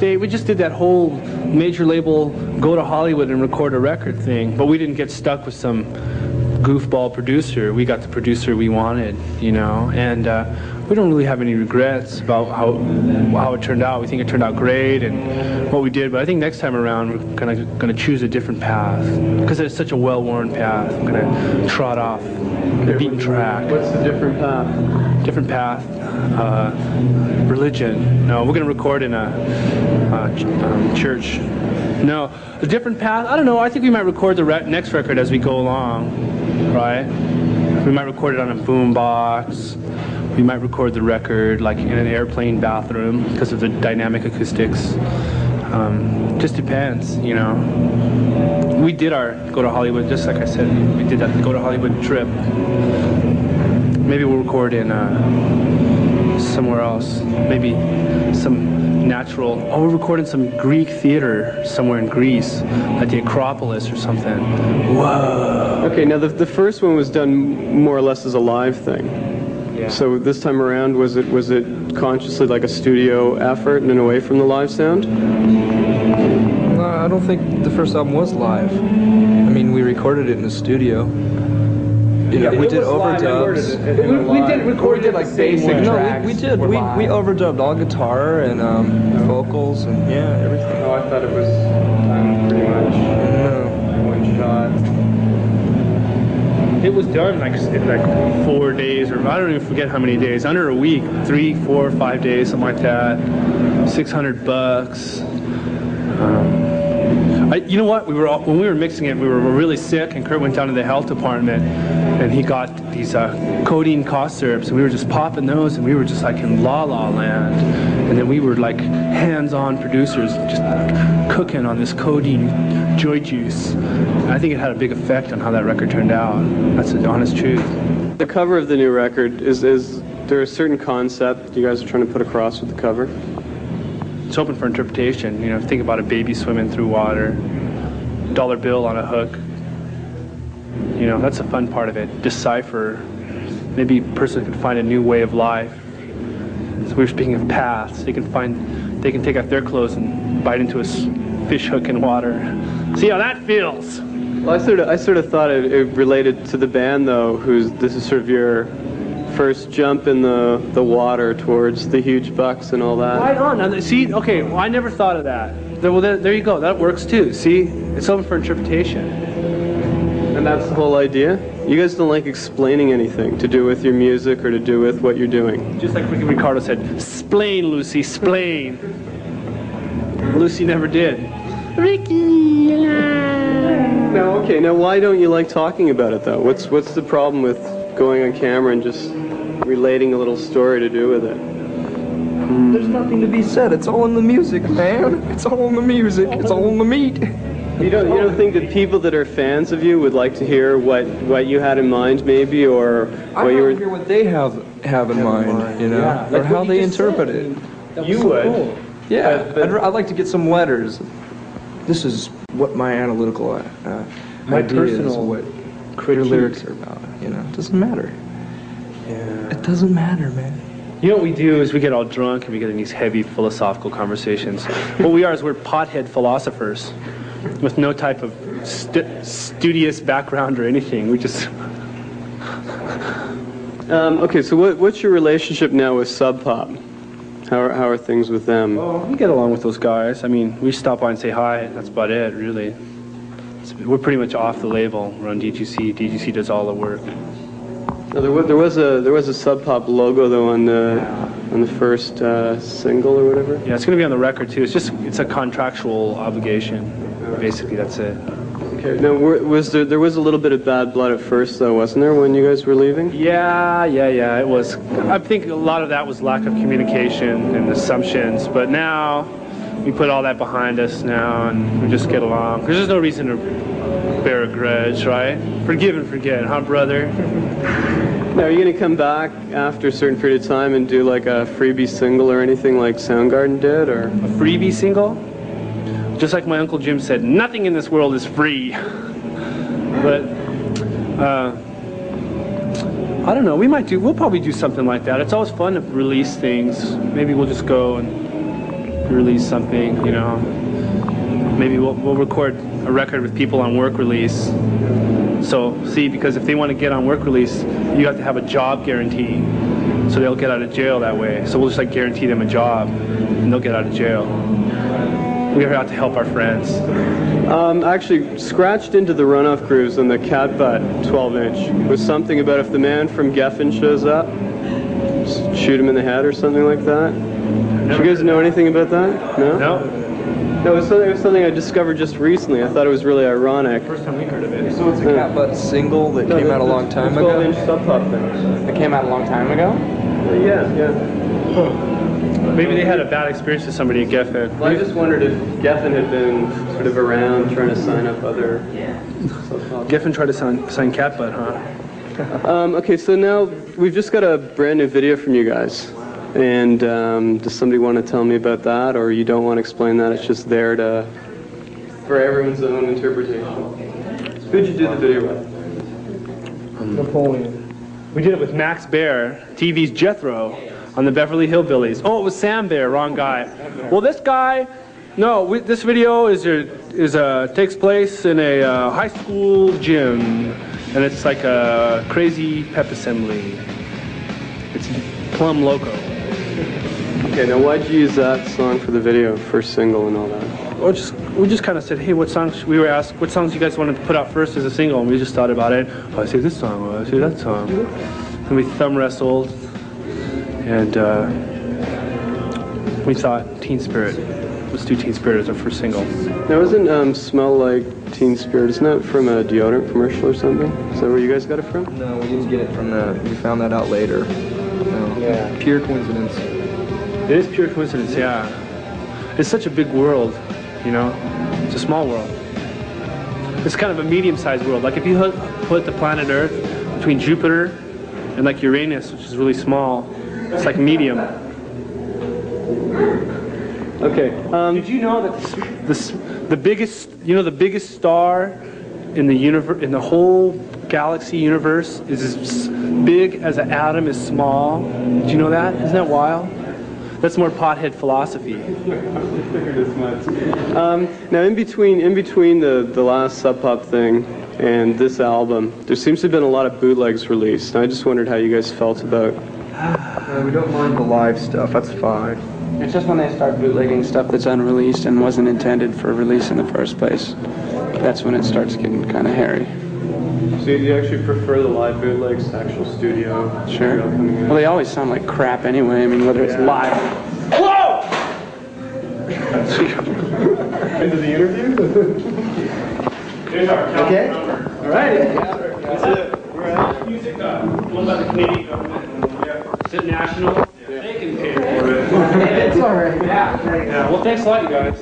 stay. We just did that whole major label go to Hollywood and record a record thing, but we didn't get stuck with some goofball producer. We got the producer we wanted, you know, and we don't really have any regrets about how it turned out. We think it turned out great and what we did, but I think next time around we're gonna choose a different path because it's such a well-worn path. I'm gonna trot off the beaten track. What's the different path? Different path. Religion. No, we're gonna record in a church. No, a different path. I don't know. I think we might record the next record as we go along. Right? We might record it on a boombox. We might record the record like in an airplane bathroom because of the dynamic acoustics. Just depends, you know. We did our go to Hollywood, just like I said, we did that go to Hollywood trip. Maybe we'll record in somewhere else. Maybe some natural. Oh, we're recording some Greek theater somewhere in Greece, at the Acropolis or something. Whoa. Okay, now the first one was done more or less as a live thing. Yeah. So this time around, was it consciously like a studio effort and away from the live sound? No, I don't think the first album was live. I mean, we recorded it in the studio. Yeah, we did overdubs. We did record it like basic tracks. No, we did. We overdubbed all guitar and vocals and yeah, everything. Oh, I thought it was pretty much one shot. It was done like 4 days, or I don't even forget how many days. Under a week, 3, 4, 5 days, something like that. $600. You know what? When we were mixing it, we were really sick, and Kurt went down to the health department, and he got these codeine cough syrups, and we were just popping those, and we were just like in la-la land. And then we were like hands-on producers, just cooking on this codeine joy juice. And I think it had a big effect on how that record turned out. That's the honest truth. The cover of the new record, is there a certain concept you guys are trying to put across with the cover? It's open for interpretation. You know, think about a baby swimming through water, dollar bill on a hook. You know, that's the fun part of it. Decipher. Maybe a person could find a new way of life. So we were speaking of paths. They can take off their clothes and bite into a fish hook in water. See how that feels. Well, I sort of thought it related to the band though, this is sort of your first jump in the water towards the huge bucks and all that. Right on. Now, see, okay, well, I never thought of that. Well, there you go. That works too. See, it's open for interpretation. And that's the whole idea? You guys don't like explaining anything to do with your music or to do with what you're doing? Just like Ricky Ricardo said, "Splain, Lucy, splain." Lucy never did. Ricky. No, okay. Now, why don't you like talking about it though? What's the problem with going on camera and just relating a little story to do with it? There's nothing to be said. It's all in the music, man. It's all in the music. It's all in the meat. You don't think that people that are fans of you would like to hear what you had in mind, maybe, or what you were? I hear what they have in mind, you know, Yeah, or like how what they you just interpret said. it. You would. Cool. Yeah, I'd like to get some letters. This is what my analytical My idea personal is, what your critique. lyrics are about. You know, it doesn't matter. Yeah. It doesn't matter, man. You know what we do is we get all drunk and we get in these heavy philosophical conversations. What we are is we're pothead philosophers with no type of studious background or anything. We just... Okay, so what's your relationship now with Sub Pop? How are things with them? Oh, we get along with those guys. I mean, we stop by and say hi. That's about it, really. We're pretty much off the label. We're on DGC. DGC does all the work. No, there was a Sub Pop logo though on the first single or whatever. Yeah, it's going to be on the record too. It's a contractual obligation. Basically, that's it. Okay. Now, there was a little bit of bad blood at first though, wasn't there, when you guys were leaving? Yeah. It was. I think a lot of that was lack of communication and assumptions. But now we put all that behind us now, and we just get along. Because there's no reason to bear a grudge, right? Forgive and forget, huh, brother? Now, are you going to come back after a certain period of time and do like a freebie single or anything like Soundgarden did, or a freebie single? Just like my Uncle Jim said, nothing in this world is free. But I don't know. We'll probably do something like that. It's always fun to release things. Maybe we'll just go and release something, you know. Maybe we'll record a record with people on work release. So, see, because if they want to get on work release, you have to have a job guarantee. So they'll get out of jail that way. So we'll just like guarantee them a job, and they'll get out of jail. We have to help our friends. Actually, scratched into the runoff grooves on the cat butt 12-inch was something about if the man from Geffen shows up, shoot him in the head or something like that. Do you guys know anything about that? No? No. No, it was something I discovered just recently. I thought it was really ironic. First time we heard of it. So it's a cat butt single that came out a long time ago? 12-inch Sub Pop thing. It came out a long time ago? Yeah. Maybe they had a bad experience with somebody at Geffen. Well, I just wondered if Geffen had been sort of around trying to sign up other Sub Pop. Geffen tried to sign cat butt, huh? Okay, so now we've just got a brand new video from you guys. And does somebody want to tell me about that, or you don't want to explain that? It's just there for everyone's own interpretation. Who'd you do the video with? Napoleon. We did it with Max Bear, TV's Jethro, on the Beverly Hillbillies. Oh, it was Sam Bear, wrong guy. Well, this guy, no, this video takes place in a high school gym, and it's like a crazy pep assembly. It's plumb loco. Okay, now why'd you use that song for the video, first single and all that? Well, we just kind of said, hey, what songs? We were asked, what songs you guys wanted to put out first as a single, and we just thought about it. Oh, I say this song. Oh, I say that song. And we thumb wrestled, and we thought Teen Spirit. Let's do Teen Spirit as our first single. Now, isn't Smell Like Teen Spirit, isn't that from a deodorant commercial or something? Is that where you guys got it from? No, we didn't get it from that. We found that out later. No. Yeah. Pure coincidence. It is pure coincidence, yeah. It's such a big world, you know? It's a small world. It's kind of a medium-sized world. Like if you put the planet Earth between Jupiter and like Uranus, which is really small, it's like medium. Okay. Did you know that the biggest star in the whole galaxy universe is as big as an atom is small? Did you know that? Isn't that wild? That's more pothead philosophy. Now, in between the last Sub Pop thing and this album, there seems to have been a lot of bootlegs released. And I just wondered how you guys felt about. We don't mind the live stuff. That's fine. It's just when they start bootlegging stuff that's unreleased and wasn't intended for release in the first place. That's when it starts getting kind of hairy. So you actually prefer the live bootlegs to actual studio? Sure. Coming in? Well, they always sound like crap anyway. I mean, whether it's live. Whoa! Into the interview? Here's our Okay. All right. That's it. We're at music. One by the Canadian government. Sit National. They can pay for it. It's all right. Yeah. Well, thanks a lot, you guys.